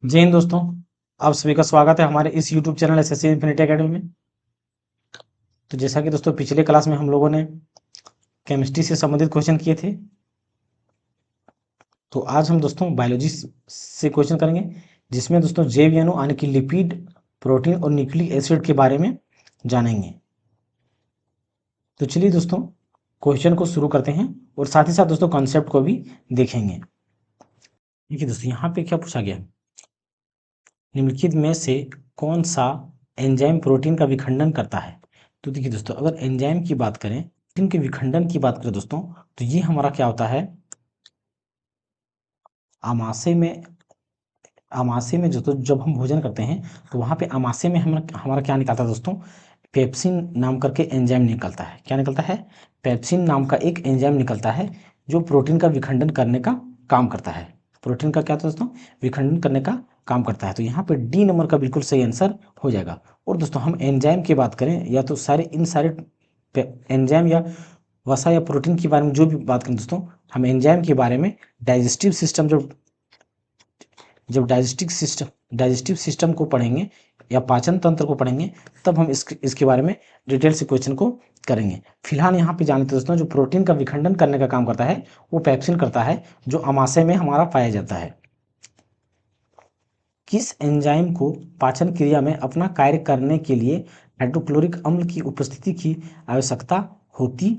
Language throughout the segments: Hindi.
जय हिंद दोस्तों। आप सभी का स्वागत है हमारे इस YouTube channel SSC infinity academy में। तो जैसा कि दोस्तों पिछले क्लास में हम लोगों ने केमिस्ट्री से संबंधित क्वेश्चन किए थे, तो आज हम दोस्तों बायोलॉजी से क्वेश्चन करेंगे, जिसमें दोस्तों जैव अणु यानी कि लिपिड, प्रोटीन और न्यूक्लिक एसिड के बारे में जानेंगे। तो चलिए दोस्तों क्वेश्चन को शुरू करते हैं और साथ ही साथ दोस्तों कॉन्सेप्ट को भी देखेंगे। देखिए दोस्तों यहाँ पे क्या पूछा गया, निम्नलिखित में से कौन सा एंजाइम प्रोटीन का विखंडन करता है। तो देखिए दोस्तों अगर एंजाइम की बात करें, प्रोटीन के विखंडन की बात करें दोस्तों, तो ये हमारा क्या होता है, आमाशय में जो तो जब हम भोजन करते हैं तो वहाँ पे आमाशय में हमारा क्या निकलता है दोस्तों, पेप्सिन नाम करके एंजाइम निकलता है। क्या निकलता है, पेप्सिन नाम का एक एंजाइम निकलता है जो प्रोटीन का विखंडन करने का काम करता है। प्रोटीन का क्या था दोस्तों, विखंडन करने का काम करता है। तो यहाँ पे डी नंबर का बिल्कुल सही आंसर हो जाएगा। और दोस्तों हम एंजाइम की बात करें या तो इन सारे एंजाइम या वसा या प्रोटीन के बारे में जो भी बात करें दोस्तों, हम एंजाइम के बारे में डाइजेस्टिव सिस्टम जब डाइजेस्टिव सिस्टम को पढ़ेंगे या पाचन तंत्र को पढ़ेंगे, तब हम इसके बारे में डिटेल से क्वेश्चन को करेंगे। फिलहाल यहाँ पे जानते दोस्तों, जो प्रोटीन का विखंडन करने का काम करता है वो पेप्सिन करता है, जो अमाशय में हमारा पाया जाता है। किस एंजाइम को पाचन क्रिया में अपना कार्य करने के लिए हाइड्रोक्लोरिक अम्ल की उपस्थिति की आवश्यकता होती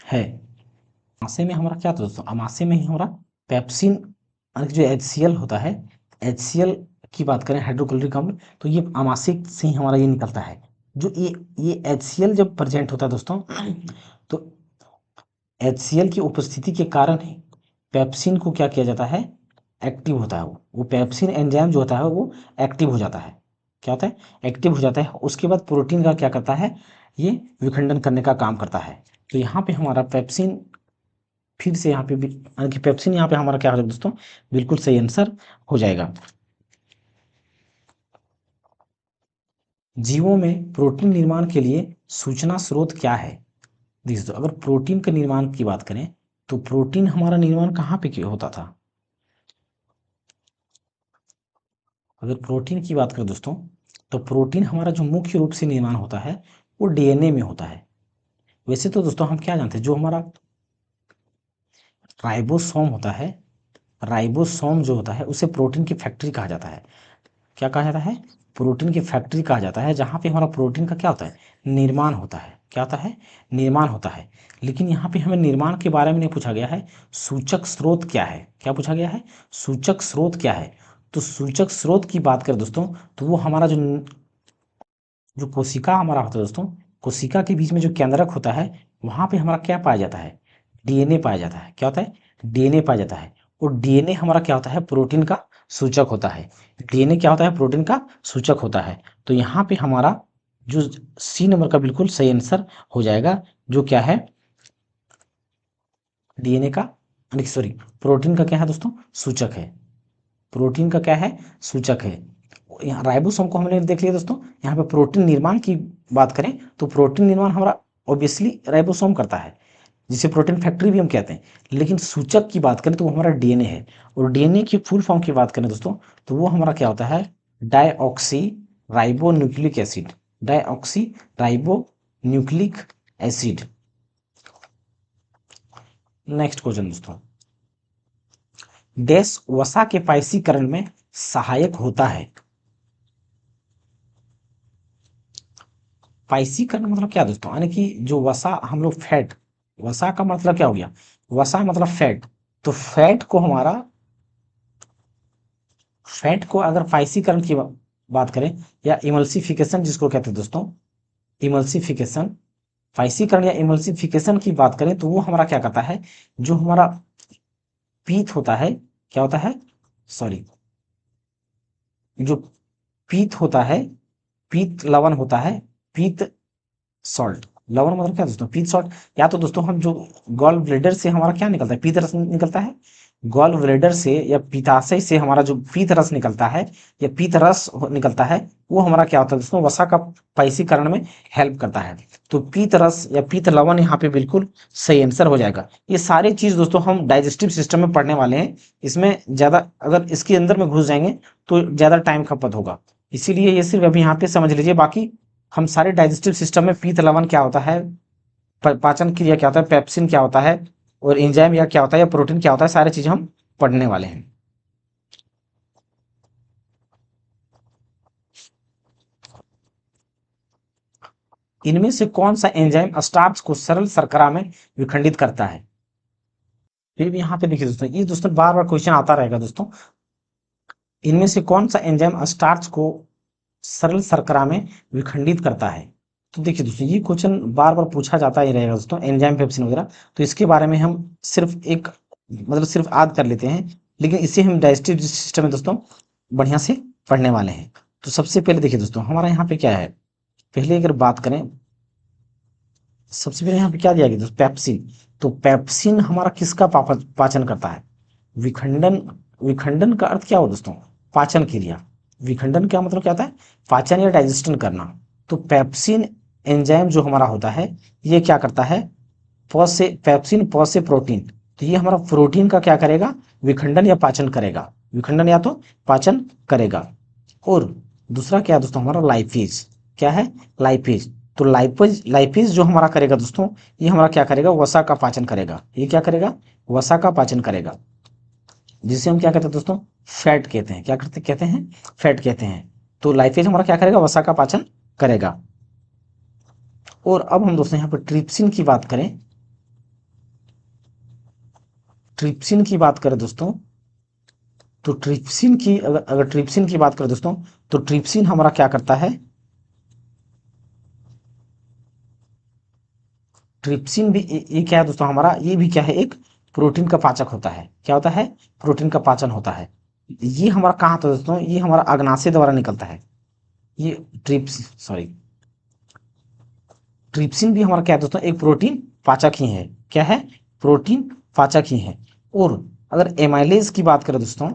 है। अमाशय में हमारा क्या था दोस्तों, अमाशय में ही हमारा पेप्सिन जो HCl होता है, HCl की बात करें हाइड्रोक्लोरिक अम्ल, तो ये अमाशय से ही हमारा ये निकलता है। जो ये HCl जब प्रेजेंट होता है दोस्तों, तो HCl की उपस्थिति के कारण ही पेप्सिन को क्या किया जाता है, एक्टिव होता है। वो पेप्सिन एंजाइम जो होता है वो एक्टिव हो जाता है। क्या होता है, एक्टिव हो जाता है। उसके बाद प्रोटीन का क्या करता है, ये विखंडन करने का काम करता है। तो यहाँ पे हमारा पेप्सिन, फिर से यहाँ पे पेप्सिन यहाँ पे हमारा क्या हो जाएगा दोस्तों, बिल्कुल सही आंसर हो जाएगा। जीवों में प्रोटीन निर्माण के लिए सूचना स्रोत क्या है। दोस्तों अगर प्रोटीन के निर्माण की बात करें, तो प्रोटीन हमारा निर्माण कहाँ पे होता था। अगर प्रोटीन की बात करें दोस्तों, तो प्रोटीन हमारा जो मुख्य रूप से निर्माण होता है वो DNA में होता है। वैसे तो दोस्तों हम क्या जानते हैं, जो हमारा राइबोसोम होता है, राइबोसोम जो होता है उसे प्रोटीन की फैक्ट्री कहा जाता है। क्या कहा जाता है, प्रोटीन की फैक्ट्री कहा जाता है, जहाँ पे हमारा प्रोटीन का क्या होता है, निर्माण होता है। क्या होता है, निर्माण होता है। लेकिन यहाँ पे हमें निर्माण के बारे में नहीं पूछा गया है, सूचक स्रोत क्या है। क्या पूछा गया है, सूचक स्रोत क्या है। तो सूचक स्रोत की बात करें दोस्तों, तो वो हमारा जो जो कोशिका हमारा होता है दोस्तों, कोशिका के बीच में जो केंद्रक होता है, वहाँ पे हमारा क्या पाया जाता है, DNA पाया जाता है। क्या होता है, DNA पाया जाता है। और DNA हमारा क्या होता है, प्रोटीन का सूचक होता है। DNA क्या होता है, प्रोटीन का सूचक होता है। तो यहाँ पे हमारा जो सी नंबर का बिल्कुल सही आंसर हो जाएगा, जो क्या है, DNA का, सॉरी, प्रोटीन का क्या है दोस्तों, सूचक है। प्रोटीन का क्या है, सूचक है। यहाँ राइबोसोम को हमने देख लिया दोस्तों। यहाँ पे प्रोटीन निर्माण की बात करें, तो प्रोटीन निर्माण हमारा ऑब्वियसली राइबोसोम करता है, जिसे प्रोटीन फैक्ट्री भी हम कहते हैं। लेकिन सूचक की बात करें तो वो हमारा DNA है। और DNA की फुल फॉर्म की बात करें दोस्तों, तो वो हमारा क्या होता है, deoxy ribo nucleic acid. Deoxy ribo nucleic acid. Next question दोस्तों, डैश वसा के पाइसीकरण में सहायक होता है। पाइसीकरण मतलब क्या दोस्तों, यानी कि जो वसा हम लोग फैट, वसा का मतलब क्या हो गया, वसा मतलब फैट। तो फैट को अगर पाइसीकरण की बात करें, या इमल्सिफिकेशन जिसको कहते हैं दोस्तों, इमल्सिफिकेशन, पाइसीकरण या इमल्सिफिकेशन की बात करें, तो वो हमारा क्या करता है, जो हमारा पीत होता है, क्या होता है, सॉरी, जो पीत होता है, पीत लवण होता है, पीत सॉल्ट, लवण मतलब क्या दोस्तों, पीत शॉर्ट। या तो दोस्तों हम जो गॉल ब्लेडर से हमारा क्या निकलता है, पीत रस निकलता है। गॉल ब्लेडर से या पित्ताशय से हमारा जो पीत रस निकलता है या पीत रस निकलता है, वो हमारा क्या होता है दोस्तों, वसा का पाइसीकरण में हेल्प करता है। तो पीत रस या पीत लवण यहाँ पे बिल्कुल सही आंसर हो जाएगा। ये सारी चीज दोस्तों हम डाइजेस्टिव सिस्टम में पढ़ने वाले हैं। इसमें ज्यादा अगर इसके अंदर में घुस जाएंगे तो ज्यादा टाइम खपत होगा, इसीलिए ये सिर्फ अभी यहाँ पे समझ लीजिए। बाकी हम सारे डाइजेस्टिव सिस्टम में पीत लवण क्या होता है, पाचन क्रिया क्या होता है, पेप्सिन क्या होता है, और एंजाइम या क्या होता है, या प्रोटीन क्या होता है, सारी चीजें हम पढ़ने वाले हैं। इनमें से कौन सा एंजाइम स्टार्च को सरल शर्करा में विखंडित करता है। फिर भी यहाँ पे देखिए दोस्तों, ये दोस्तों बार बार क्वेश्चन आता रहेगा दोस्तों। इनमें से कौन सा एंजाइम स्टार्च को सरल शर्करा में विखंडित करता है। तो देखिए दोस्तों, ये क्वेश्चन बार बार पूछा जाता ही रहेगा दोस्तों, एंजाइम पेप्सिन वगैरह। तो इसके बारे में हम सिर्फ एक मतलब सिर्फ याद कर लेते हैं, लेकिन इसे हम डाइजेस्टिव सिस्टम में दोस्तों बढ़िया से पढ़ने वाले हैं। तो सबसे पहले देखिए दोस्तों, हमारा यहाँ पे क्या है, पहले अगर बात करें, सबसे पहले यहाँ पे क्या दिया गया दोस्तों, पेप्सिन। तो पेप्सिन हमारा किसका पाचन करता है, विखंडन। विखंडन का अर्थ क्या हो दोस्तों, पाचन क्रिया। विखंडन क्या मतलब क्या होता है, पाचन या डाइजेशन करना। तो पेप्सिन एंजाइम जो हमारा होता है, ये क्या करता है, प से पेप्सिन, प से प्रोटीन। तो ये हमारा प्रोटीन का क्या करेगा, विखंडन या पाचन करेगा, विखंडन या तो पाचन करेगा। और दूसरा क्या है दोस्तों, हमारा लाइपेज। क्या है, लाइपेज। तो लाइपेज, लाइपेज जो हमारा करेगा दोस्तों, ये हमारा क्या करेगा, वसा का पाचन करेगा। ये क्या करेगा, वसा का पाचन करेगा, जिसे हम क्या कहते हैं दोस्तों, फैट कहते हैं। क्या करते कहते हैं, फैट कहते हैं। तो लाइपेज हमारा क्या करेगा, वसा का पाचन करेगा। और अब हम दोस्तों यहाँ पर ट्रिप्सिन की बात करें, ट्रिप्सिन की बात करें दोस्तों, तो ट्रिप्सिन की अगर ट्रिप्सिन की बात करें दोस्तों, तो ट्रिप्सिन हमारा क्या करता है, ट्रिप्सिन भी ये क्या है दोस्तों, हमारा ये भी क्या है, एक प्रोटीन का पाचक होता है। क्या होता है, प्रोटीन का पाचन होता है। ये हमारा कहाँ था दोस्तों, ये हमारा अग्नाशय द्वारा निकलता है। ये ट्रिप्स सॉरी ट्रिप्सिन भी हमारा क्या है दोस्तों, एक प्रोटीन पाचक ही है। क्या है, प्रोटीन पाचक ही है। और अगर एमाइलेज की बात करें दोस्तों,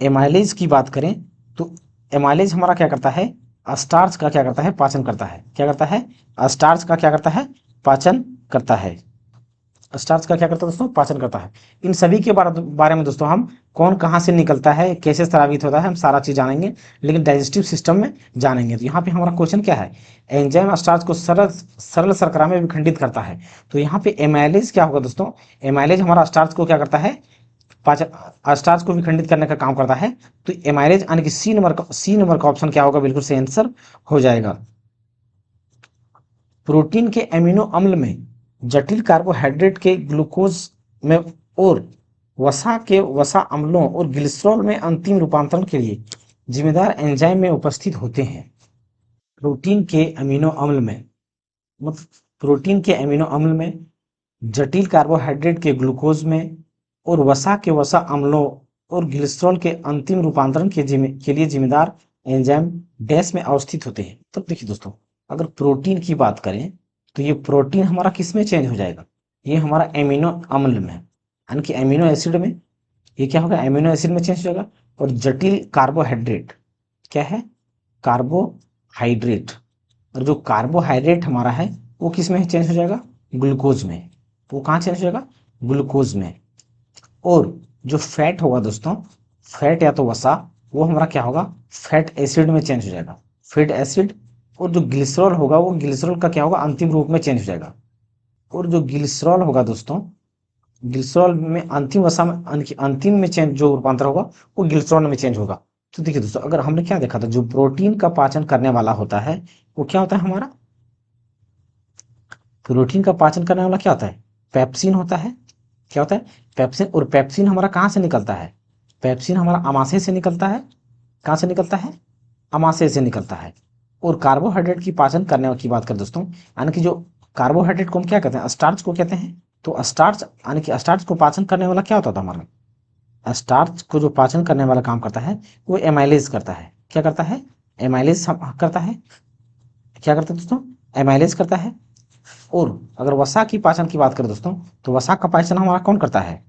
एमाइलेज की बात करें, तो एमाइलेज हमारा क्या करता है, स्टार्च का क्या करता है, पाचन करता है। क्या करता है, स्टार्च का क्या करता है, पाचन करता है। स्टार्च का क्या करता है दोस्तों, पाचन करता है। इन सभी के बारे में दोस्तों हम कौन कहाँ से निकलता है, कैसे स्रावित होता है, हम सारा चीज जानेंगे, लेकिन डाइजेस्टिव सिस्टम में जानेंगे। तो यहाँ पे हमारा क्वेश्चन क्या है, एंजाइम स्टार्च को सरल सरल शर्करा में विखंडित करता है। तो यहाँ पे एमाइलेज क्या होगा दोस्तों, एमाइलेज हमारा स्टार्च को क्या करता है, पाचन, स्टार्च को विखंडित करने का काम करता है। तो एमाइलेज यानी कि सी नंबर का ऑप्शन क्या होगा, बिल्कुल सही आंसर हो जाएगा। प्रोटीन के एमिनो अम्ल में जटिल कार्बोहाइड्रेट के ग्लूकोज में और वसा के वसा अम्लों और ग्लिसरॉल में अंतिम रूपांतरण के लिए जिम्मेदार एंजाइम में उपस्थित होते हैं। प्रोटीन के अमीनो अम्ल में, मतलब प्रोटीन के अमीनो अम्ल में, जटिल कार्बोहाइड्रेट के ग्लूकोज में और वसा के वसा अम्लों और ग्लिसरॉल के अंतिम रूपांतरण के लिए जिम्मेदार एंजाइम डैश में अवस्थित होते हैं। तब देखिए दोस्तों, अगर प्रोटीन की बात करें, तो ये प्रोटीन हमारा किस में चेंज हो जाएगा, ये हमारा एमिनो अम्ल में, यानी कि एमिनो एसिड में। ये क्या होगा, एमिनो एसिड में चेंज हो जाएगा। और जटिल कार्बोहाइड्रेट क्या है, कार्बोहाइड्रेट। और जो कार्बोहाइड्रेट हमारा है, वो किस में चेंज हो जाएगा, ग्लूकोज में। वो कहाँ चेंज हो जाएगा, ग्लूकोज में। और जो फैट होगा दोस्तों, फैट या तो वसा, वो हमारा क्या होगा, फैट एसिड में चेंज हो जाएगा, फैट एसिड। और जो ग्लिसरॉल होगा, वो ग्लिसरॉल का क्या होगा, अंतिम रूप में चेंज हो जाएगा। और जो ग्लिसरॉल होगा दोस्तों, ग्लिसरॉल में अंतिम वसा में अंतिम में चेंज जो रूपांतर होगा, वो ग्लिसरॉल में चेंज होगा। तो देखिए दोस्तों, अगर हमने क्या देखा था, जो प्रोटीन का पाचन करने वाला होता है, वो क्या होता है हमारा, प्रोटीन का पाचन करने वाला क्या होता है, पेप्सिन होता है। क्या होता है, पेप्सिन। और पेप्सिन हमारा कहाँ से निकलता है, पेप्सिन हमारा अमाशय से निकलता है। कहाँ से निकलता है, अमाशय से निकलता है। और कार्बोहाइड्रेट की पाचन करने की बात करें दोस्तों, यानी कि जो कार्बोहाइड्रेट को हम क्या कहते हैं, स्टार्च को कहते हैं। तो स्टार्च यानी कि स्टार्च को पाचन करने वाला क्या होता था हमारा, स्टार्च को जो पाचन करने वाला काम करता है, वो एमाइलेज करता है। क्या करता है, एमाइलेज करता है। क्या करता है दोस्तों, एमाइलेज करता है। और अगर वसा की पाचन की बात करें दोस्तों, तो वसा का पाचन हमारा कौन करता है,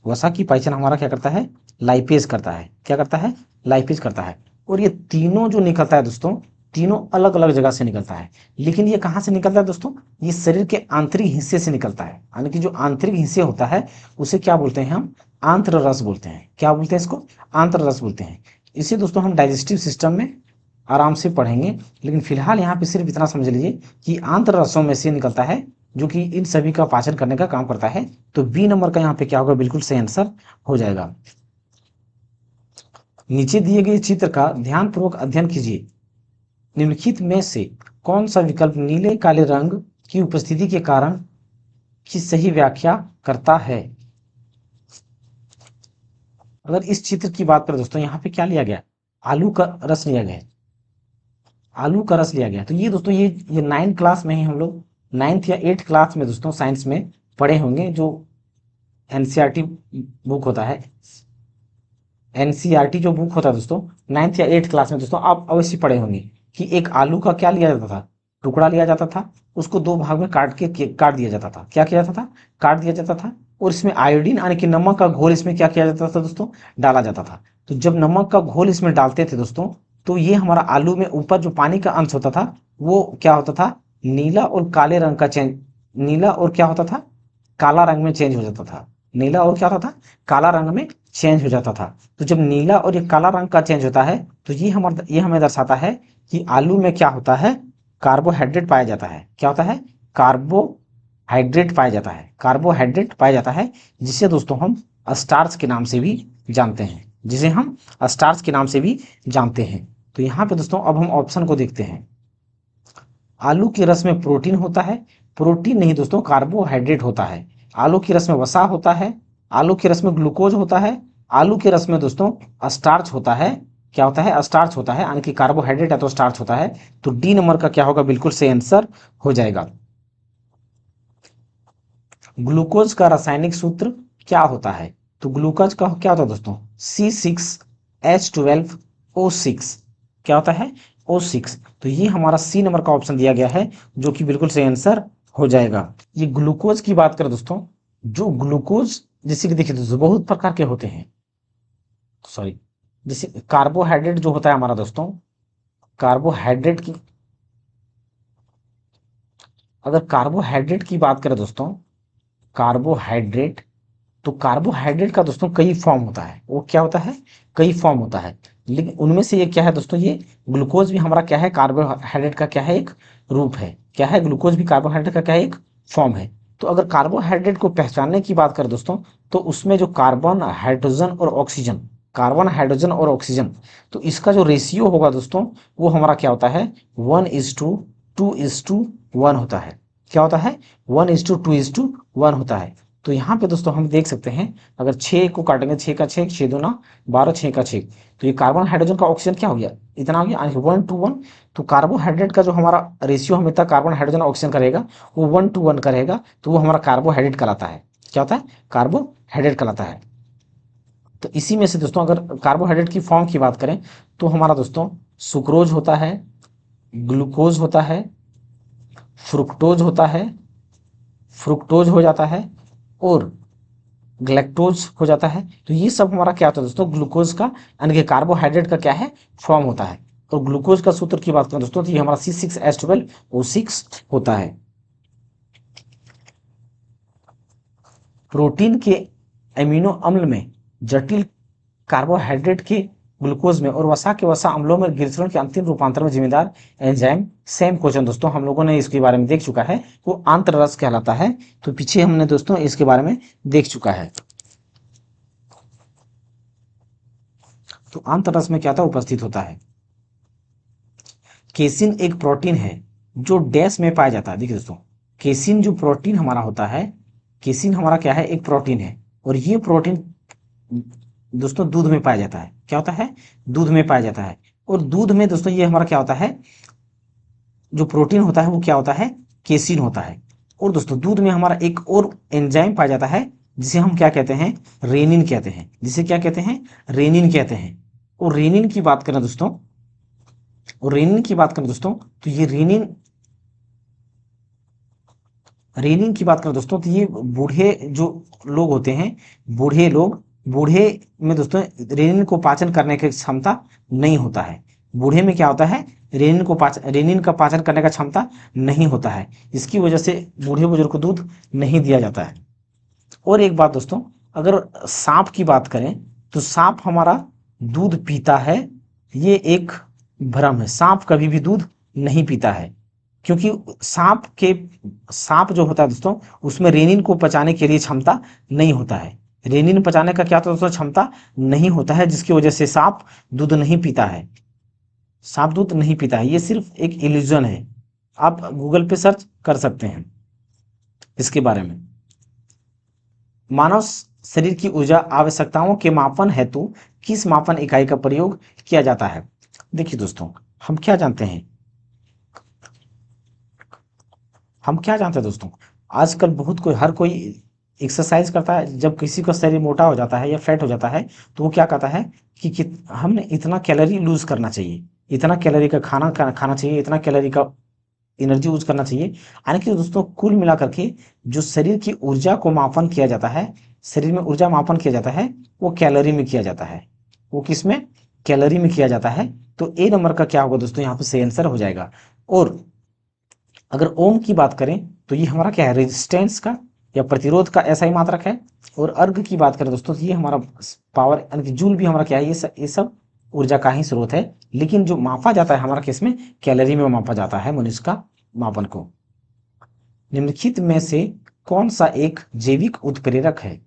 वसा की पाचन हमारा क्या करता है, लाइपेज करता है। क्या करता है, लाइपेज करता है। और ये तीनों जो निकलता है दोस्तों, तीनों अलग अलग जगह से निकलता है। लेकिन ये कहाँ से निकलता है दोस्तों, ये शरीर के आंतरिक हिस्से से निकलता है। यानी कि जो आंतरिक हिस्से होता है उसे क्या बोलते हैं हम, आंत्र रस बोलते हैं। क्या बोलते हैं इसको, आंत्र रस बोलते हैं। इसे दोस्तों हम डाइजेस्टिव सिस्टम में आराम से पढ़ेंगे, लेकिन फिलहाल यहाँ पे सिर्फ इतना समझ लीजिए कि आंत्र रसों में से निकलता है, जो कि इन सभी का पाचन करने का काम करता है। तो बी नंबर का यहाँ पे क्या होगा, बिल्कुल सही आंसर हो जाएगा। नीचे दिए गए चित्र का ध्यानपूर्वक अध्ययन कीजिए। निम्नलिखित में से कौन सा विकल्प नीले काले रंग की उपस्थिति के कारण की सही व्याख्या करता है। अगर इस चित्र की बात करें दोस्तों, यहाँ पे क्या लिया गया, आलू का रस लिया गया, आलू का रस लिया गया। तो ये दोस्तों ये 9th क्लास में ही हम लोग 9th या 8th क्लास में दोस्तों साइंस में पढ़े होंगे। जो एनसीईआरटी बुक होता है, एनसीईआरटी जो बुक होता है दोस्तों 9th या 8th क्लास में दोस्तों आप अवश्य पढ़े होंगे कि एक आलू का क्या लिया जाता था, टुकड़ा लिया जाता था, उसको दो भाग में काट दिया जाता था। क्या किया जाता था, काट दिया जाता था। और इसमें आयोडीन यानी कि नमक का घोल इसमें क्या किया जाता था दोस्तों, डाला जाता था। तो जब नमक का घोल इसमें डालते थे दोस्तों, तो ये हमारा आलू में ऊपर जो पानी का अंश होता था वो क्या होता था, नीला और काले रंग का चेंज, नीला और क्या होता था, काला रंग में चेंज हो जाता था। नीला और क्या होता था, काला रंग में चेंज हो जाता था। तो जब नीला और ये काला रंग का चेंज होता है, तो ये हमें दर्शाता है कि आलू में क्या होता है, कार्बोहाइड्रेट पाया जाता है। क्या होता है, कार्बोहाइड्रेट पाया जाता है, कार्बोहाइड्रेट पाया जाता है, जिसे दोस्तों हम स्टार्च के नाम से भी जानते हैं, जिसे हम स्टार्च के नाम से भी जानते हैं। तो यहाँ पे दोस्तों अब हम ऑप्शन को देखते हैं। आलू के रस में प्रोटीन होता है, प्रोटीन नहीं दोस्तों, कार्बोहाइड्रेट होता है। आलू के रस में वसा होता है, आलू के रस में ग्लूकोज होता है, आलू के रस में दोस्तों स्टार्च होता है। क्या होता है, स्टार्च होता है, यानी कि कार्बोहाइड्रेट है तो स्टार्च होता है। तो डी नंबर का क्या होगा, बिल्कुल सही आंसर हो जाएगा। ग्लूकोज का रासायनिक सूत्र क्या होता है, तो ग्लूकोज का क्या होता है दोस्तों, C6H12O6। क्या होता है, O6। तो ये हमारा सी नंबर का ऑप्शन दिया गया है, जो कि बिल्कुल सही आंसर हो जाएगा। ये ग्लूकोज की बात करें दोस्तों, जो ग्लूकोज जैसे कि देखिए दोस्तों बहुत प्रकार के होते हैं, सॉरी, जैसे कार्बोहाइड्रेट जो होता है हमारा दोस्तों, कार्बोहाइड्रेट की अगर कार्बोहाइड्रेट की बात करें दोस्तों, कार्बोहाइड्रेट, तो कार्बोहाइड्रेट का दोस्तों कई फॉर्म होता है। वो क्या होता है, कई फॉर्म होता है। लेकिन उनमें से ये क्या है दोस्तों, ये ग्लूकोज भी हमारा क्या है, कार्बोहाइड्रेट का क्या है, एक रूप है। क्या है, ग्लूकोज भी कार्बोहाइड्रेट का क्या है, एक फॉर्म है। तो अगर कार्बोहाइड्रेट को पहचानने की बात करें दोस्तों, तो उसमें जो कार्बन हाइड्रोजन और ऑक्सीजन, कार्बन हाइड्रोजन और ऑक्सीजन, तो इसका जो रेशियो होगा दोस्तों, वो हमारा क्या होता है, 1:2:1 होता है। क्या होता है, 1:2:1 होता है। तो यहाँ पे दोस्तों हम देख सकते हैं, अगर 6 को काटेंगे, 6 का 6, 6 दूना 12, 6 का 6, तो ये कार्बन हाइड्रोजन का ऑक्सीजन क्या हो गया, इतना हो गया, 1:1। तो कार्बोहाइड्रेट का जो हमारा रेशियो हम इतना कार्बन हाइड्रोजन ऑक्सीजन का रहेगा, वो 1:1 का रहेगा, तो वो हमारा कार्बोहाइड्रेट कहलाता है। क्या होता है, कार्बोहाइड्रेट कहलाता है। तो इसी में से दोस्तों अगर कार्बोहाइड्रेट की फॉर्म की बात करें, तो हमारा दोस्तों सुक्रोज होता है, ग्लूकोज होता है, फ्रुक्टोज होता है, फ्रुक्टोज हो जाता है, और ग्लैक्टोज हो जाता है। तो ये सब हमारा क्या होता है दोस्तों, ग्लूकोज का यानी कि कार्बोहाइड्रेट का क्या है, फॉर्म होता है। और ग्लूकोज का सूत्र की बात करें दोस्तों, तो ये हमारा C6H12O6 होता है। प्रोटीन के एमिनो अम्ल में जटिल कार्बोहाइड्रेट के ग्लूकोज में और वसा के वसा अम्लों में गिरचरण के अंतिम रूपांतरण में जिम्मेदार एंजाइम, सेम क्वेश्चन दोस्तों हम लोगों ने इसके बारे में देख चुका है, वो आंत्र रस कहलाता है। तो पीछे हमने दोस्तों इसके बारे में देख चुका है। तो आंत्र रस में क्या था, उपस्थित होता है। केसिन एक प्रोटीन है जो डैश में पाया जाता है। देखिए दोस्तों, केसिन जो प्रोटीन हमारा होता है, केसिन हमारा क्या है, एक प्रोटीन है। और ये प्रोटीन दोस्तों दूध में पाया जाता है। क्या होता है, दूध में पाया जाता है। और दूध में दोस्तों ये हमारा क्या होता है, जो प्रोटीन होता है वो क्या होता है, केसिन होता है। और दोस्तों दूध में हमारा एक और एंजाइम पाया जाता है, जिसे हम क्या कहते हैं, रेनिन कहते हैं। जिसे क्या कहते हैं, रेनिन कहते हैं। और रेनिन की बात करें दोस्तों, और रेनिन की बात करें दोस्तों तो ये रेनिन की बात करें दोस्तों तो ये बूढ़े जो लोग होते हैं, बूढ़े में दोस्तों रेनिन को पाचन करने की क्षमता नहीं होता है। बूढ़े में क्या होता है, रेनिन का पाचन करने का क्षमता नहीं होता है। इसकी वजह से बूढ़े बुजुर्ग को दूध नहीं दिया जाता है। और एक बात दोस्तों, अगर सांप की बात करें तो सांप हमारा दूध पीता है, ये एक भ्रम है। सांप कभी भी दूध नहीं पीता है, क्योंकि सांप जो होता है दोस्तों उसमें रेनिन को पचाने के लिए क्षमता नहीं होता है। रेनिन पचाने का क्या होता है दोस्तों, क्षमता नहीं होता है, जिसकी वजह से सांप दूध नहीं पीता है। सांप दूध नहीं पीता है, ये सिर्फ एक इल्यूजन है। आप गूगल पे सर्च कर सकते हैं इसके बारे में। मानव शरीर की ऊर्जा आवश्यकताओं के मापन हेतु किस मापन इकाई का प्रयोग किया जाता है? देखिए दोस्तों, हम क्या जानते हैं दोस्तों, आजकल हर कोई एक्सरसाइज करता है। जब किसी का शरीर मोटा हो जाता है या फैट हो जाता है तो वो क्या कहता है कि हमने इतना कैलोरी लूज करना चाहिए, इतना कैलोरी का खाना चाहिए, इतना कैलोरी का एनर्जी यूज करना चाहिए। यानी कि दोस्तों कुल मिलाकर के जो शरीर की ऊर्जा को मापन किया जाता है, शरीर में ऊर्जा मापन किया जाता है, वो कैलोरी में किया जाता है। वो किस में? कैलोरी में किया जाता है। तो ए नंबर का क्या होगा दोस्तों, यहाँ पे सही आंसर हो जाएगा। और अगर ओम की बात करें तो ये हमारा क्या है, रेजिस्टेंस का या प्रतिरोध का ऐसा ही मात्रक है। और अर्घ की बात करें दोस्तों तो ये हमारा पावर यानी कि जूल भी हमारा क्या है, ये सब ऊर्जा का ही स्रोत है। लेकिन जो मापा जाता है हमारा केस में कैलोरी में मापा जाता है मनुष्य का मापन को। निम्नलिखित में से कौन सा एक जैविक उत्प्रेरक है?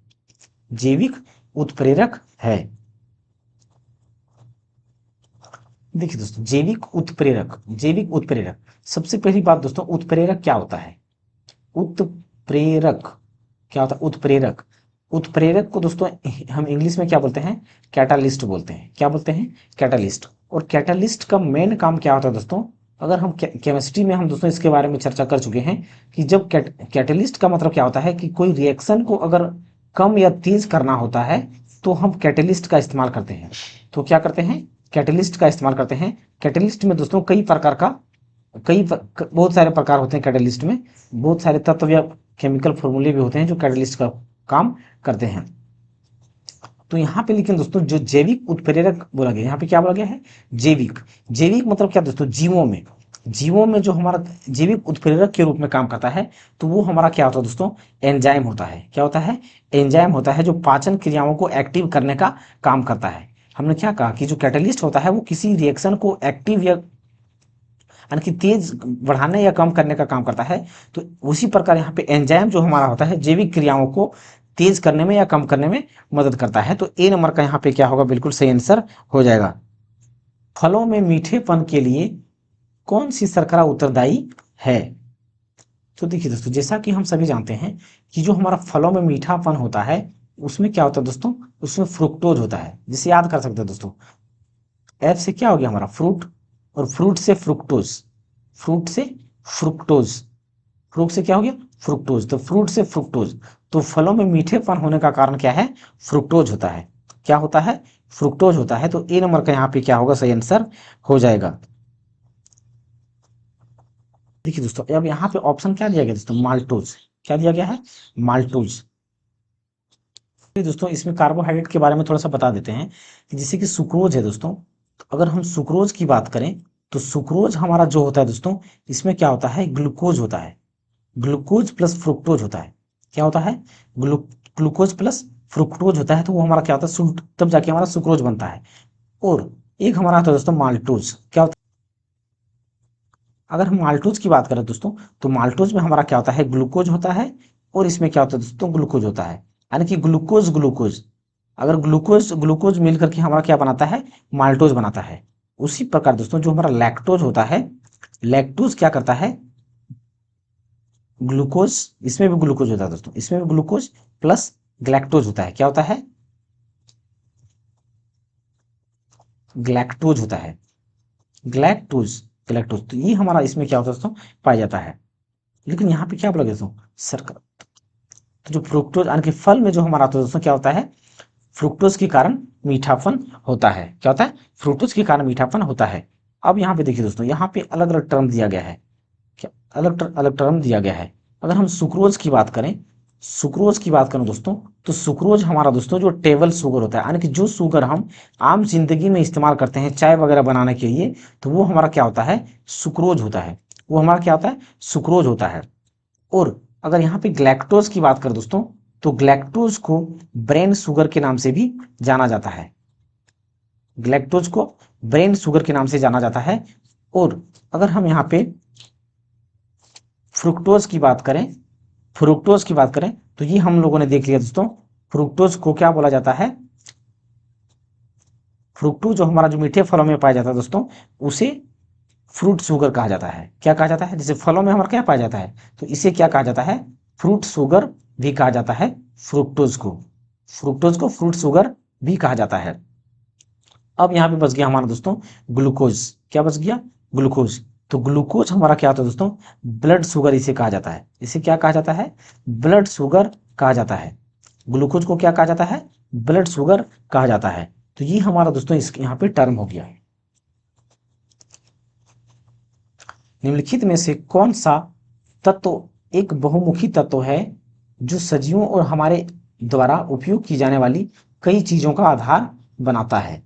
जैविक उत्प्रेरक है। देखिए दोस्तों, जैविक उत्प्रेरक सबसे पहली बात दोस्तों, उत्प्रेरक क्या होता है? उत्प्रेरक क्या होता है? उत्प्रेरक को दोस्तों हम इंग्लिश में क्या बोलते हैं? कैटालिस्ट बोलते हैं। क्या बोलते हैं? कैटालिस्ट। और कैटालिस्ट का मेन काम क्या होता है दोस्तों? अगर हम केमिस्ट्री में हम दोस्तों इसके बारे में चर्चा कर चुके हैं कि जब कैटालिस्ट का मतलब क्या होता है कि कोई रिएक्शन को अगर कम या तेज करना होता है तो हम कैटालिस्ट का इस्तेमाल करते हैं। तो क्या करते हैं? कैटालिस्ट का इस्तेमाल करते हैं। कैटालिस्ट में दोस्तों बहुत सारे प्रकार होते हैं। कैटालिस्ट में बहुत सारे तत्व या केमिकल फॉर्मूले भी होते हैं जो कैटालिस्ट का काम करते हैं। तो यहाँ पे लेकिन दोस्तों जो जैविक उत्प्रेरक बोला गया, यहाँ पे क्या बोला गया है? जैविक मतलब क्या दोस्तों? जीवों में जो हमारा जैविक उत्प्रेरक के रूप में काम करता है तो वो हमारा क्या होता है दोस्तों? एंजाइम होता है। क्या होता है? एंजाइम होता है, जो पाचन क्रियाओं को एक्टिव करने का काम करता है। हमने क्या कहा कि जो कैटालिस्ट होता है वो किसी रिएक्शन को एक्टिव या यानी कि तेज बढ़ाने या कम करने का काम करता है। तो उसी प्रकार यहाँ पे एंजाइम जो हमारा होता है जैविक क्रियाओं को तेज करने में या कम करने में मदद करता है। तो ए नंबर का यहाँ पे क्या होगा? बिल्कुल सही आंसर हो जाएगा। फलों में मीठेपन के लिए कौन सी शर्करा उत्तरदायी है? तो देखिए दोस्तों, जैसा कि हम सभी जानते हैं कि जो हमारा फलों में मीठापन होता है उसमें क्या होता है दोस्तों? उसमें फ्रुक्टोज होता है, जिसे याद कर सकते हैं दोस्तों। एफ से क्या हो गया हमारा? फ्रूट, और फ्रूट से फ्रुक्टोज, फ्रूट से फ्रुक्टोज, फ्रूट से क्या हो गया? फ्रुक्टोज। तो फ्रूट से फ्रुक्टोज, तो फलों में मीठेपन होने का कारण क्या है? फ्रुक्टोज होता है। क्या होता है? फ्रुक्टोज होता है। तो ए नंबर का यहाँ पे क्या होगा? सही आंसर हो जाएगा। देखिए दोस्तों, अब यहाँ पे ऑप्शन क्या दिया गया दोस्तों? माल्टोज। क्या दिया गया है? माल्टोज। दोस्तों इसमें कार्बोहाइड्रेट के बारे में थोड़ा सा बता देते हैं कि जैसे कि सुक्रोज है दोस्तों। तो अगर हम सुक्रोज की बात करें तो सुक्रोज हमारा जो होता है दोस्तों, इसमें क्या होता है? ग्लूकोज होता है। ग्लूकोज प्लस फ्रुक्टोज होता है। क्या होता है? ग्लूकोज प्लस फ्रुक्टोज होता है। तो वो हमारा क्या होता है? तब जाके हमारा सुक्रोज बनता है। और एक हमारा आता है दोस्तों माल्टोज। क्या होता है? अगर हम माल्टोज की बात करें दोस्तों तो माल्टोज में हमारा क्या होता है? ग्लूकोज होता है। और इसमें क्या होता है दोस्तों? ग्लूकोज होता है। यानी कि ग्लूकोज ग्लूकोज, अगर ग्लूकोज ग्लूकोज मिलकर के हमारा क्या बनाता है? माल्टोज बनाता है। उसी प्रकार दोस्तों जो हमारा लैक्टोज होता है, लैक्टोज क्या करता है? ग्लूकोज, इसमें भी ग्लूकोज होता है दोस्तों, इसमें भी ग्लूकोज प्लस ग्लैक्टोज होता है। क्या होता है? ग्लैक्टोज होता है। Galactose, galactose. तो ये हमारा इसमें क्या होता है दोस्तों? पाया जाता है। लेकिन यहाँ पे क्या बोला गया दोस्तों? सरकार, तो जो फ्रुक्टोज यानी कि फल में जो हमारा आता है दोस्तों क्या होता है? फ्रुक्टोज के कारण मीठापन होता है। क्या होता है? फ्रुक्टोज के कारण मीठापन होता है। अब यहाँ पे देखिए दोस्तों, यहाँ पे अलग अलग टर्म दिया गया है, क्या अलग अलग टर्म दिया गया है। अगर हम सुक्रोज की बात करें, सुक्रोज की बात करें दोस्तों, तो सुक्रोज हमारा दोस्तों जो टेबल शुगर होता है, यानी कि जो शुगर हम आम जिंदगी में इस्तेमाल करते हैं चाय वगैरह बनाने के लिए, तो वो हमारा क्या होता है, सुक्रोज होता है। वो हमारा क्या होता है, सुक्रोज होता है। और अगर यहाँ पे ग्लैक्टोज की बात करें दोस्तों, तो ग्लैक्टोज को ब्रेन शुगर के नाम से भी जाना जाता है। ग्लैक्टोज को ब्रेन शुगर के नाम से जाना जाता है। और अगर हम यहाँ पे फ्रुक्टोज की बात करें, फ्रुक्टोज की बात करें, तो ये हम लोगों ने देख लिया दोस्तों, फ्रुक्टोज को क्या बोला जाता है, फ्रुक्टोज जो हमारा जो मीठे फलों में पाया जाता है दोस्तों, उसे फ्रूट शुगर कहा जाता है। क्या कहा जाता है, जैसे फलों में हमारा क्या पाया जाता है, तो इसे क्या कहा जाता है, फ्रूट शुगर भी कहा जाता है फ्रुक्टोज को। फ्रुक्टोज को फ्रूट शुगर भी कहा जाता है। अब यहाँ पे बच गया हमारा दोस्तों ग्लूकोज। क्या बच गया, ग्लूकोज। तो ग्लूकोज हमारा क्या होता है दोस्तों, ब्लड शुगर इसे कहा जाता है। इसे क्या कहा जाता है, ब्लड शुगर कहा जाता है। ग्लूकोज को क्या कहा जाता है, ब्लड शुगर कहा जाता है। तो ये हमारा दोस्तों इस यहाँ पे टर्म हो गया। निम्नलिखित में से कौन सा तत्व एक बहुमुखी तत्व है जो सजीवों और हमारे द्वारा उपयोग की जाने वाली कई चीजों का आधार बनाता है।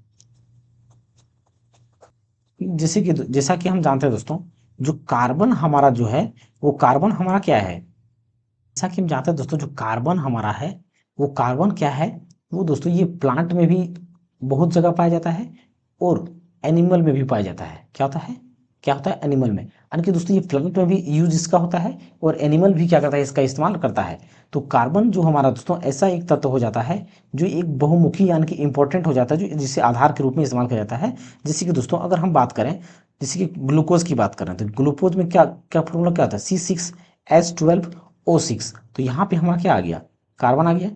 जैसा कि हम जानते हैं दोस्तों, जो कार्बन हमारा जो है, वो कार्बन हमारा क्या है, जैसा कि हम जानते हैं दोस्तों, जो कार्बन हमारा है, वो कार्बन क्या है, वो दोस्तों ये प्लांट में भी बहुत जगह पाया जाता है और एनिमल में भी पाया जाता है। क्या होता है, क्या होता है, एनिमल में। यानी कि दोस्तों ये प्लांट में भी यूज इसका होता है और एनिमल भी क्या करता है, इसका इस्तेमाल करता है। तो कार्बन जो हमारा दोस्तों ऐसा एक तत्व हो जाता है जो एक बहुमुखी यानी कि इंपॉर्टेंट हो जाता है, जो जिसे आधार के रूप में इस्तेमाल किया जाता है। जैसे कि दोस्तों अगर हम बात करें, जैसे कि ग्लूकोज की बात करें, तो ग्लूकोज में क्या क्या फॉर्मूला क्या होता है, C6H12O6। तो यहाँ पे हमारा क्या आ गया, कार्बन आ गया।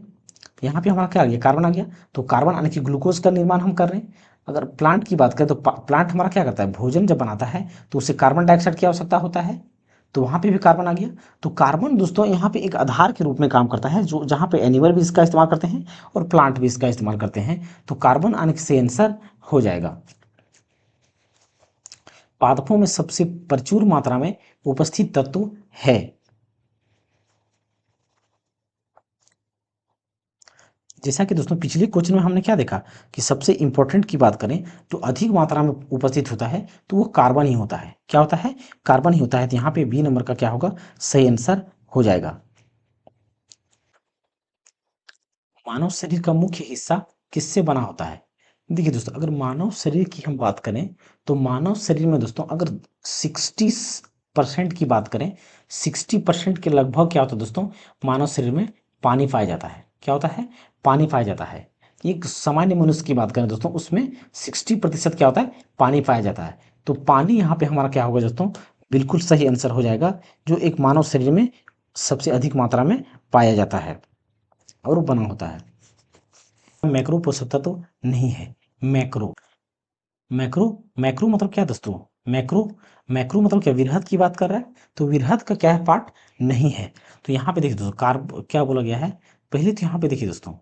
यहाँ पे हमारा क्या आ गया, कार्बन आ गया। तो कार्बन यानी कि ग्लूकोज का निर्माण हम कर रहे हैं। अगर प्लांट की बात करें, तो प्लांट हमारा क्या करता है, भोजन जब बनाता है तो उससे कार्बन डाइऑक्साइड की आवश्यकता होता है, तो वहाँ पे भी कार्बन आ गया। तो कार्बन दोस्तों यहाँ पे एक आधार के रूप में काम करता है, जो जहाँ पे एनिमल भी इसका इस्तेमाल करते हैं और प्लांट भी इसका इस्तेमाल करते हैं। तो कार्बन आने से आंसर हो जाएगा। पादपों में सबसे प्रचुर मात्रा में उपस्थित तत्व है। जैसा कि दोस्तों पिछले क्वेश्चन में हमने क्या देखा कि सबसे इंपॉर्टेंट की बात करें, तो अधिक मात्रा में उपस्थित होता है तो वो कार्बन ही होता है। क्या होता है, कार्बन ही होता है। तो यहाँ पे बी नंबर का क्या होगा, सही आंसर हो जाएगा। मानव शरीर का मुख्य हिस्सा किससे बना होता है। देखिए दोस्तों, अगर मानव शरीर की हम बात करें, तो मानव शरीर में दोस्तों अगर 60% की बात करें, 60% के लगभग क्या होता है दोस्तों, मानव शरीर में पानी पाया जाता है। क्या होता है, पानी पाया जाता है। एक सामान्य मनुष्य की बात करें दोस्तों, उसमें 60% क्या होता है, पानी पाया जाता है। तो पानी यहाँ पे हमारा क्या होगा दोस्तों, बिल्कुल सही आंसर हो जाएगा, जो एक मानव शरीर में सबसे अधिक मात्रा में पाया जाता है और वो बना होता है। मैक्रो पोषक तत्व नहीं है। मैक्रो, मैक्रो, मैक्रो मतलब क्या दोस्तों, मैक्रो, मैक्रो मतलब क्या, विरहत की बात कर रहा है, तो विरहत का क्या है, पार्ट नहीं है। तो यहाँ पे देखिए दोस्तों, कार्ब क्या बोला गया है, पहले तो यहाँ पे देखिए दोस्तों,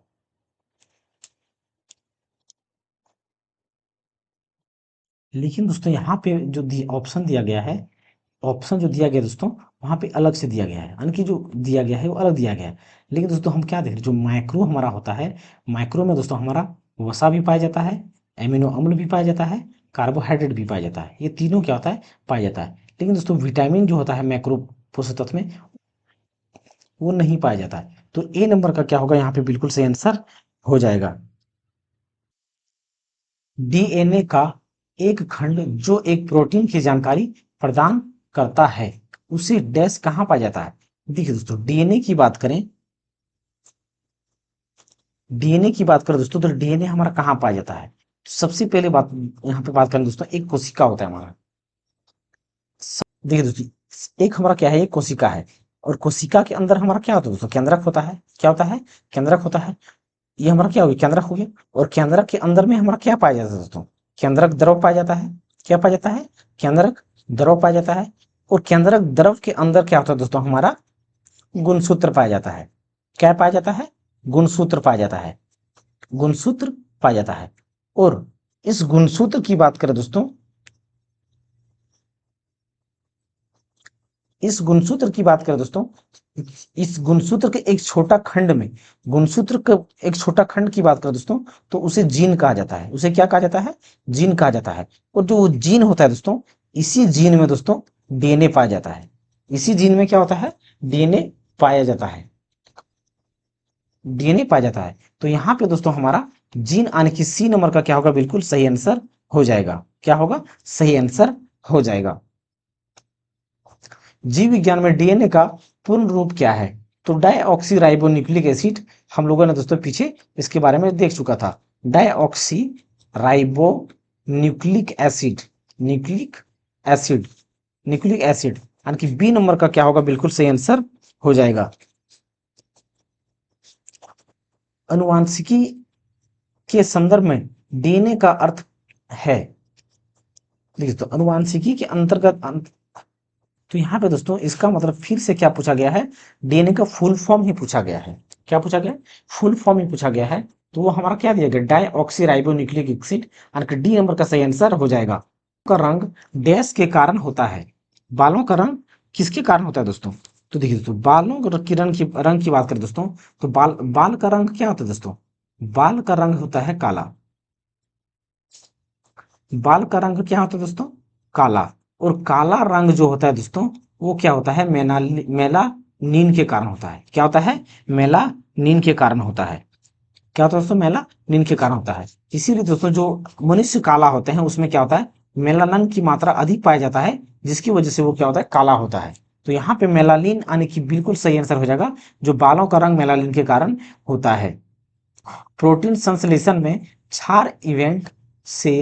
लेकिन दोस्तों यहाँ पे जो ऑप्शन दिया गया है, ऑप्शन जो दिया गया दोस्तों, वहाँ पे अलग से दिया गया है, यानी कि जो दिया गया है वो अलग दिया गया है। लेकिन दोस्तों हम क्या देख रहे हैं, जो माइक्रो हमारा होता है, माइक्रो में दोस्तों हमारा वसा भी पाया जाता है, एमिनो अम्ल भी पाया जाता है, कार्बोहाइड्रेट भी पाया जाता है। ये तीनों क्या होता है, पाया जाता है। लेकिन दोस्तों विटामिन जो होता है मैक्रो पोषक तत्व में, वो नहीं पाया जाता है। तो ए नंबर का क्या होगा, यहाँ पे बिल्कुल सही आंसर हो जाएगा। डीएनए का एक खंड जो एक प्रोटीन की जानकारी प्रदान करता है, उसे डैश कहाँ पाया जाता है। देखिए दोस्तों, डीएनए की बात करें, डीएनए की बात करें दोस्तों, तो डीएनए हमारा कहाँ पाया जाता है। सबसे पहले बात यहाँ पे बात करें दोस्तों, एक कोशिका होता है हमारा। देखिए दोस्तों, एक हमारा क्या है, एक कोशिका है, और कोशिका के अंदर हमारा क्या होता है दोस्तों, केंद्रक होता है। क्या होता है, केंद्रक होता है। ये हमारा क्या हो गया, केंद्रक हो गया। और केंद्रक के अंदर में हमारा क्या पाया जाता है दोस्तों, केंद्रक द्रव पाया जाता है। क्या पाया जाता है, केंद्रक द्रव पाया जाता है। और केंद्रक द्रव के अंदर क्या होता है दोस्तों, हमारा गुणसूत्र पाया जाता है। क्या पाया जाता है, गुणसूत्र पाया जाता है, गुणसूत्र पाया जाता है। और इस गुणसूत्र की बात करें दोस्तों, इस गुणसूत्र की बात करें दोस्तों, इस गुणसूत्र के एक छोटा खंड में, गुणसूत्र के एक छोटा खंड की बात करें दोस्तों, तो उसे जीन कहा जाता है। उसे क्या कहा जाता है? जीन कहा जाता है। और जो जीन होता है दोस्तों, इसी जीन में दोस्तों डीएनए पाया जाता है। इसी जीन में क्या होता है? डीएनए पाया जाता है। डीएनए पाया जाता है। तो यहाँ पे दोस्तों हमारा जीन आने की सी नंबर का क्या होगा? बिल्कुल सही आंसर हो जाएगा। क्या होगा? सही आंसर हो जाएगा। जीव विज्ञान में डीएनए का पूर्ण रूप क्या है? तो डाईऑक्सी राइबो न्यूक्लिक एसिड, हम लोगों ने दोस्तों पीछे इसके बारे में देख चुका था। Deoxy ribo nucleic acid, nucleic acid, nucleic acid, यानी कि बी नंबर का क्या होगा? बिल्कुल सही आंसर हो जाएगा। अनुवांशिकी के संदर्भ में डीएनए का अर्थ है, देखिए तो अनुवांशिकी के अंतर्गत तो यहाँ पे दोस्तों इसका मतलब फिर से क्या पूछा गया है? डीएनए का फुल फॉर्म ही पूछा गया है। क्या पूछा गया? फुल फॉर्म ही पूछा गया है। तो वो हमारा क्या दिया गया? डाईऑक्सी राइबो न्यूक्लिक एसिड, यानी कि डी नंबर का सही आंसर हो जाएगा। का रंग डैश के कारण होता है। बालों का रंग किसके कारण होता है दोस्तों? तो देखिए दोस्तों, बालों की रंग की बात करें दोस्तों, तो बाल का रंग क्या होता है दोस्तों? बाल का रंग होता है काला। बाल का रंग क्या होता है दोस्तों? काला। और काला रंग जो होता है दोस्तों, वो क्या होता है? मेलानिन के कारण होता है। क्या होता है? मेलानिन के कारण होता है। क्या होता है दोस्तों? मेलानिन के कारण होता है। इसीलिए दोस्तों जो मनुष्य काला होते हैं उसमें क्या होता है? मेलानिन की मात्रा अधिक पाया जाता है, जिसकी वजह से वो क्या होता है? काला होता है। तो यहाँ पे मेलानिन आने की बिल्कुल सही आंसर हो जाएगा, जो बालों का रंग मेलानिन के कारण होता है। प्रोटीन संश्लेषण में क्षार इवेंट से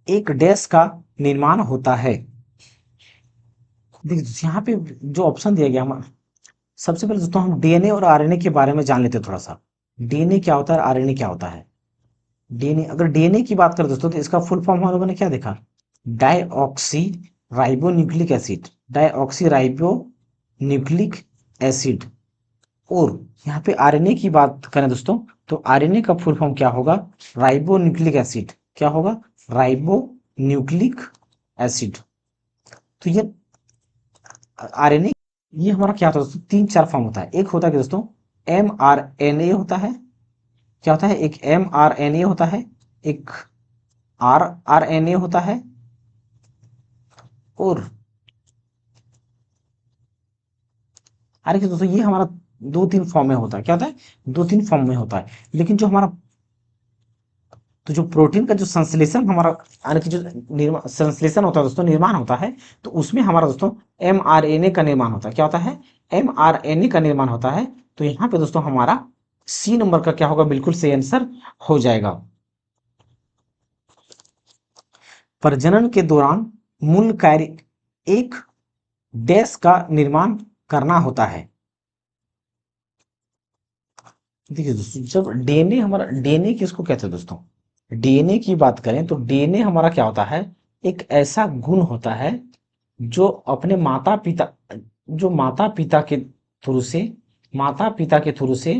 एक डैश का निर्माण होता है। देखिए यहाँ पे जो ऑप्शन दिया गया, हम सबसे पहले दोस्तों हम डीएनए और आरएनए के बारे में जान लेते हैं थोड़ा सा। डीएनए क्या होता है और आरएनए क्या होता है? डीएनए, अगर डीएनए की बात करें दोस्तों, तो इसका फुल फॉर्म हम लोगों ने क्या देखा? Deoxy ribo nucleic acid, deoxy ribo nucleic acid. और यहाँ पे आरएनए की बात करें दोस्तों, तो आरएनए का फुल फॉर्म क्या होगा? Ribo nucleic acid. क्या होगा? Ribo nucleic acid. तो ये आरएनए, ये हमारा क्या होता है दोस्तों? तीन चार फॉर्म होता है। एक होता है कि दोस्तों एम आर एन ए होता है। क्या होता है? एक एम आर एन ए होता है, एक आर आर एन ए होता है, और अरे कि दोस्तों ये हमारा दो तीन फॉर्म में होता है। क्या होता है? दो तीन फॉर्म में होता है। लेकिन जो हमारा, तो जो प्रोटीन का जो संश्लेषण हमारा, यानी कि जो निर्माण संश्लेषण होता है दोस्तों, निर्माण होता है, तो उसमें हमारा दोस्तों mRNA का निर्माण होता है। क्या होता है? mRNA का निर्माण होता है। तो यहाँ पे दोस्तों हमारा सी नंबर का क्या होगा? बिल्कुल सही आंसर हो जाएगा। प्रजनन के दौरान मूल कार्य एक डैश का निर्माण करना होता है। देखिए दोस्तों, जब डीएनए हमारा, डीएनए किसको कहते हैं दोस्तों? डीएनए की बात करें तो डीएनए हमारा क्या होता है? एक ऐसा गुण होता है जो अपने माता पिता, जो माता पिता के थ्रू से, माता पिता के थ्रू से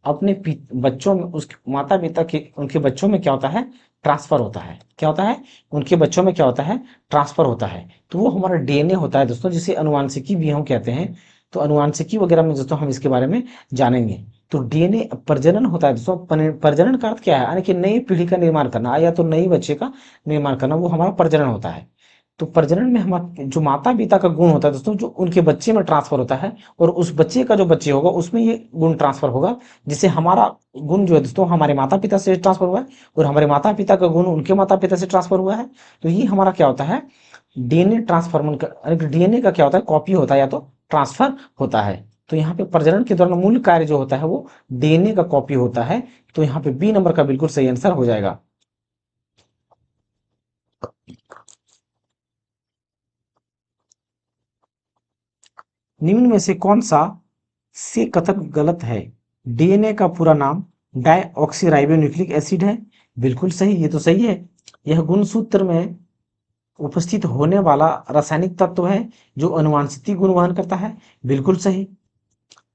अपने बच्चों में, उस माता पिता के उनके बच्चों में क्या होता है? ट्रांसफर होता है। क्या होता है? उनके बच्चों में क्या होता है? ट्रांसफर होता है। तो वो हमारा डीएनए होता है दोस्तों, जिसे अनुवांशिकी भी हम कहते हैं। तो अनुवांशिकी वगैरह में दोस्तों हम इसके बारे में जानेंगे। तो डीएनए प्रजनन होता है दोस्तों। प्रजनन का अर्थ क्या है? यानी कि नई पीढ़ी का निर्माण करना, या तो नई बच्चे का निर्माण करना, वो हमारा प्रजनन होता है। तो प्रजनन में हमारा जो माता पिता का गुण होता है दोस्तों, जो उनके बच्चे में ट्रांसफर होता है, और उस बच्चे का जो बच्चे होगा उसमें ये गुण ट्रांसफर होगा, जिससे हमारा गुण जो है दोस्तों हमारे माता पिता से ट्रांसफर हुआ है, और हमारे माता पिता का गुण उनके माता पिता से ट्रांसफर हुआ है। तो ये हमारा क्या होता है? डीएनए ट्रांसफॉर्मन का, डीएनए का क्या होता है? कॉपी होता है या तो ट्रांसफर होता है। तो यहाँ पे प्रजनन के दौरान मूल कार्य जो होता है वो डीएनए का कॉपी होता है। तो यहाँ पे बी नंबर का बिल्कुल सही आंसर हो जाएगा। निम्न में से कौन सा से कथन गलत है? डीएनए का पूरा नाम डाईऑक्सीराइबोन्यूक्लिक एसिड है। बिल्कुल सही, ये तो सही है। यह गुणसूत्र में उपस्थित होने वाला रासायनिक तत्व है जो अनुवांशिक गुण वहन करता है। बिल्कुल सही।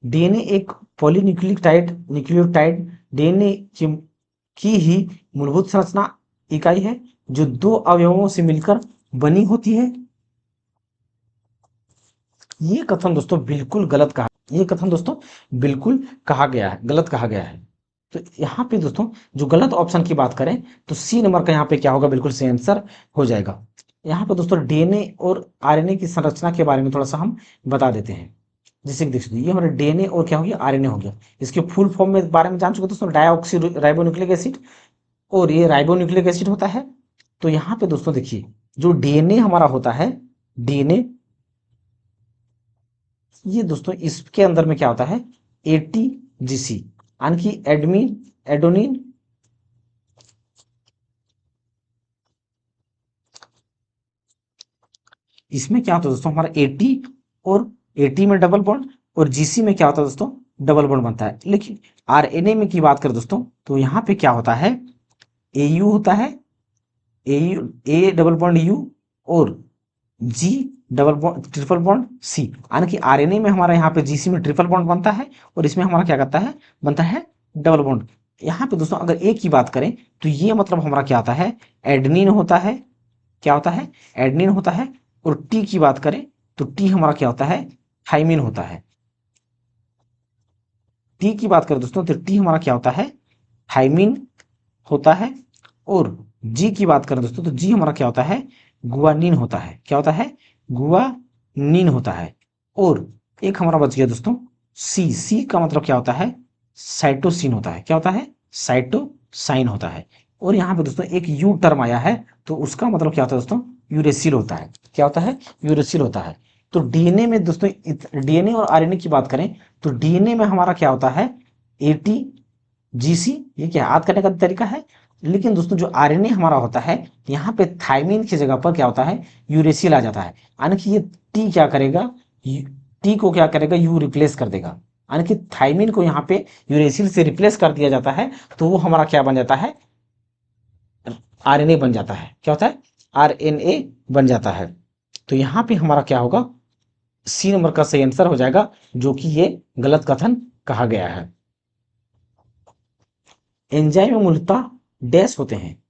डीएनए एक पॉलीन्यूक्लियोटाइड न्यूक्लियोटाइड डीएनए की ही मूलभूत संरचना इकाई है, जो दो अवयवों से मिलकर बनी होती है। ये कथन दोस्तों बिल्कुल गलत कहा, ये कथन दोस्तों बिल्कुल कहा गया है, गलत कहा गया है। तो यहाँ पे दोस्तों जो गलत ऑप्शन की बात करें तो सी नंबर का यहाँ पे क्या होगा, बिल्कुल सही आंसर हो जाएगा। यहाँ पे दोस्तों डीएनए और आरएनए की संरचना के बारे में थोड़ा सा हम बता देते हैं। जैसे कि देखिए ये हमारा डीएनए और क्या हो गया, आरएनए हो गया। इसके फुल फॉर्म में बारे में जान चुके दोस्तों, डाइऑक्सी राइबोन्यूक्लिक एसिड, और ये राइबोन्यूक्लिक एसिड होता है। तो यहाँ पे दोस्तों देखिए जो डीएनए हमारा होता है, डीएनए, ये दोस्तों इसके अंदर में क्या होता है, एटीजीसी यानी कि एडमिन एडोनिन, इसमें क्या होता है दोस्तों हमारा एटी, और एटी में डबल बॉन्ड, और जीसी में क्या होता है दोस्तों, डबल बॉन्ड बनता है। लेकिन आरएनए में की बात करें दोस्तों तो यहाँ पे क्या होता है, एयू होता है, AU A double bond U, और G double bond triple bond C, यानी कि आरएनए में हमारा यहाँ पे जीसी में ट्रिपल बॉन्ड बनता है, और इसमें हमारा क्या करता है, बनता है डबल बॉन्ड। यहाँ पे दोस्तों अगर ए की बात करें तो ये मतलब हमारा क्या आता है, एडनिन होता है, क्या होता है, एडनिन होता है। और टी की बात करें तो टी हमारा क्या होता है, थाइमिन होता है। टी की बात करें दोस्तों तो टी हमारा क्या होता है, थाइमिन होता है। और जी की बात करें दोस्तों तो जी हमारा क्या होता है, गुआनिन होता है, क्या होता है, गुआनिन होता है। और एक हमारा बच गया दोस्तों सी, सी का मतलब क्या होता है, साइटोसिन होता है, क्या होता है, साइटोसाइन होता है। और यहाँ पे दोस्तों एक यू टर्म आया है तो उसका मतलब क्या होता है दोस्तों, यूरेसिल होता है, क्या होता है, यूरेसिल होता है। तो डीएनए में दोस्तों, डीएनए और आरएनए की बात करें तो डीएनए में हमारा क्या होता है, एटी जीसी, ये क्या याद करने का तरीका है। लेकिन दोस्तों जो आरएनए हमारा होता है यहाँ पे थाइमिन की जगह पर क्या होता है, यूरेसिल आ जाता है। यानी कि ये टी क्या करेगा, टी को क्या करेगा, यू रिप्लेस कर देगा। यानी कि थाइमिन को यहाँ पे यूरेसिल से रिप्लेस कर दिया जाता है, तो वो हमारा क्या बन जाता है, आरएनए बन जाता है, क्या होता है, आरएनए बन जाता है। तो यहाँ पे हमारा क्या होगा, सी नंबर का सही आंसर हो जाएगा, जो कि ये गलत कथन कहा गया है। एंजाइम मूलतः डैश होते हैं।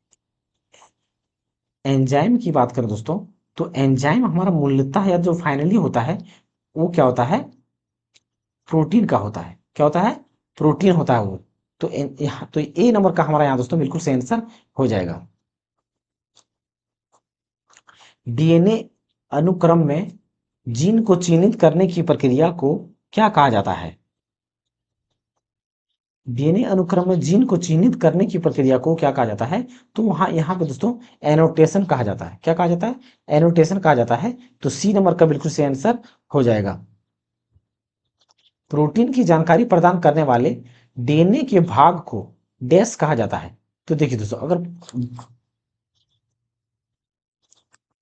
एंजाइम की बात करें दोस्तों तो एंजाइम हमारा मूलतः या जो फाइनली होता है वो क्या होता है, प्रोटीन का होता है, क्या होता है, प्रोटीन होता है वो। तो यहाँ तो ए नंबर का हमारा यहाँ दोस्तों बिल्कुल सही आंसर हो जाएगा। डीएनए अनुक्रम में जीन को चिन्हित करने की प्रक्रिया को क्या कहा जाता है। डीएनए अनुक्रम में जीन को चिन्हित करने की प्रक्रिया को क्या कहा जाता है, तो वहां यहाँ पे दोस्तों एनोटेशन कहा जाता है, क्या कहा जाता है, एनोटेशन कहा जाता है। तो सी नंबर का बिल्कुल सही आंसर हो जाएगा। प्रोटीन की जानकारी प्रदान करने वाले डीएनए के भाग को डैश कहा जाता है। तो देखिए दोस्तों अगर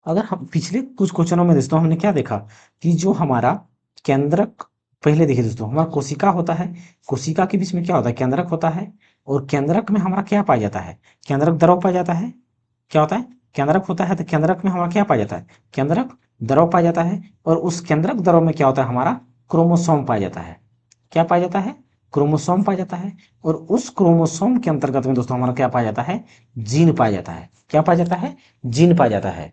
अगर हम पिछले कुछ क्वेश्चनों में दोस्तों हमने क्या देखा कि जो हमारा केंद्रक, पहले देखिए दोस्तों हमारा कोशिका होता है, कोशिका के बीच में क्या होता है, केंद्रक होता है। और केंद्रक में हमारा क्या पाया जाता है, केंद्रक द्रव पाया जाता है, क्या होता है, केंद्रक होता है। तो केंद्रक में हमारा क्या पाया जाता है, केंद्रक द्रव पाया जाता है। और उस केंद्रक द्रव में क्या होता है, हमारा क्रोमोसोम पाया जाता है, क्या पाया जाता है, क्रोमोसोम पाया जाता है। और उस क्रोमोसोम के अंतर्गत में दोस्तों हमारा क्या पाया जाता है, जीन पाया जाता है, क्या पाया जाता है, जीन पाया जाता है।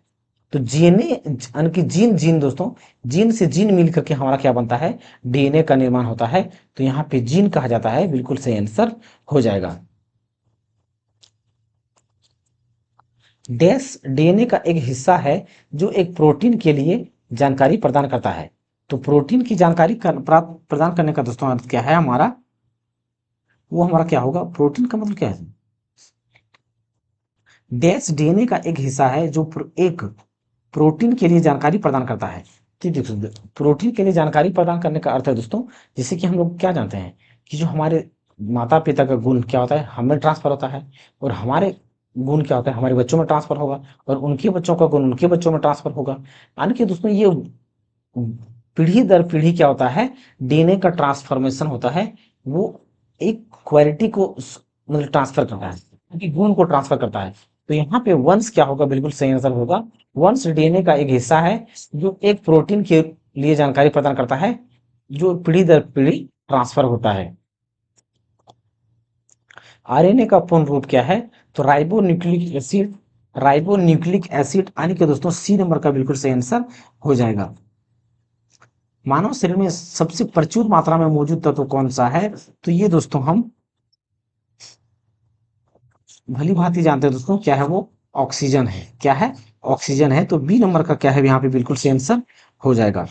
तो जीएनए यानी कि जीन, जीन दोस्तों, जीन से जीन मिल करके हमारा क्या बनता है, डीएनए का निर्माण होता है। तो यहाँ पे जीन कहा जाता है, बिल्कुल सही आंसर हो जाएगा। डैश डीएनए का एक हिस्सा है जो एक प्रोटीन के लिए जानकारी प्रदान करता है। तो प्रोटीन की जानकारी प्रदान करने का दोस्तों अर्थ क्या है हमारा, वो हमारा क्या होगा, प्रोटीन का मतलब क्या है, डैश डीएनए का एक हिस्सा है जो एक प्रोटीन के लिए जानकारी प्रदान करता है। ठीक है, प्रोटीन के लिए जानकारी प्रदान करने का अर्थ है दोस्तों, जैसे कि हम लोग क्या जानते हैं कि जो हमारे माता पिता का गुण क्या होता है, हमें ट्रांसफर होता है। और हमारे गुण क्या होता है, हमारे बच्चों में ट्रांसफर होगा। और उनके बच्चों का गुण उनके बच्चों में ट्रांसफर होगा। यानी कि दोस्तों ये पीढ़ी दर पीढ़ी क्या होता है, डीएनए का ट्रांसफॉर्मेशन होता है। वो एक क्वालिटी को मतलब ट्रांसफर करता है, क्योंकि गुण को ट्रांसफर करता है। तो यहाँ पे वंश क्या होगा, बिल्कुल सही आंसर होगा। वंश डीएनए का एक हिस्सा है जो एक प्रोटीन के लिए जानकारी प्रदान करता है, जो पीढ़ी दर पीढ़ी ट्रांसफर होता है। आरएनए का पूर्ण रूप क्या है, तो राइबोन्यूक्लिक एसिड, राइबोन्यूक्लिक एसिड, यानी कि दोस्तों सी नंबर का बिल्कुल सही आंसर हो जाएगा। मानव शरीर में सबसे प्रचुर मात्रा में मौजूद तत्व कौन सा है? तो ये दोस्तों हम भली भांति जानते हैं दोस्तों, क्या है वो? ऑक्सीजन है। क्या है? ऑक्सीजन है। तो बी नंबर का क्या है यहाँ पे बिल्कुल सही आंसर हो जाएगा।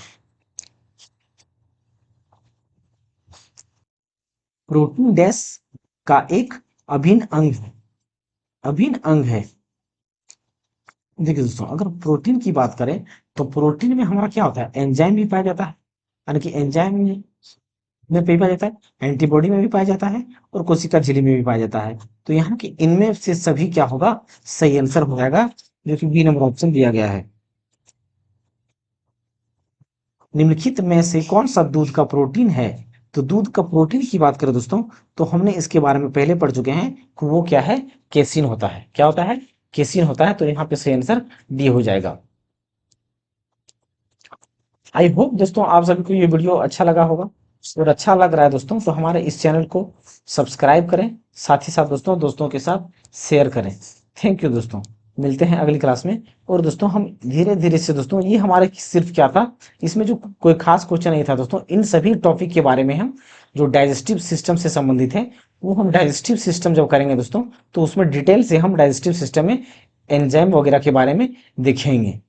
प्रोटीन डैश का एक अभिन्न अंग है। अभिन्न अंग है। देखिए दोस्तों, अगर प्रोटीन की बात करें तो प्रोटीन में हमारा क्या होता है? एंजाइम भी पाया जाता है, यानी कि एंजाइम में भी पाया जाता है, एंटीबॉडी में भी पाया जाता है, और कोशिका झिल्ली में भी पाया जाता है। तो यहाँ की इनमें से सभी क्या होगा? सही आंसर हो जाएगा, जो कि बी नंबर ऑप्शन दिया गया है। निम्नलिखित में से कौन सा दूध का प्रोटीन है? तो दूध का प्रोटीन की बात करें दोस्तों, तो हमने इसके बारे में पहले पढ़ चुके हैं कि वो क्या है? केसिन होता है। क्या होता है? केसिन होता है। तो यहाँ पे सही आंसर डी हो जाएगा। आई होप दोस्तों आप सभी को ये वीडियो अच्छा लगा होगा, और अच्छा लग रहा है दोस्तों तो हमारे इस चैनल को सब्सक्राइब करें, साथ ही साथ दोस्तों दोस्तों के साथ शेयर करें। थैंक यू दोस्तों, मिलते हैं अगली क्लास में। और दोस्तों हम धीरे धीरे से दोस्तों, ये हमारे सिर्फ क्या था, इसमें जो कोई खास क्वेश्चन नहीं था दोस्तों, इन सभी टॉपिक के बारे में हम जो डाइजेस्टिव सिस्टम से संबंधित है, वो हम डाइजेस्टिव सिस्टम जब करेंगे दोस्तों, तो उसमें डिटेल से हम डाइजेस्टिव सिस्टम में एंजाइम वगैरह के बारे में देखेंगे।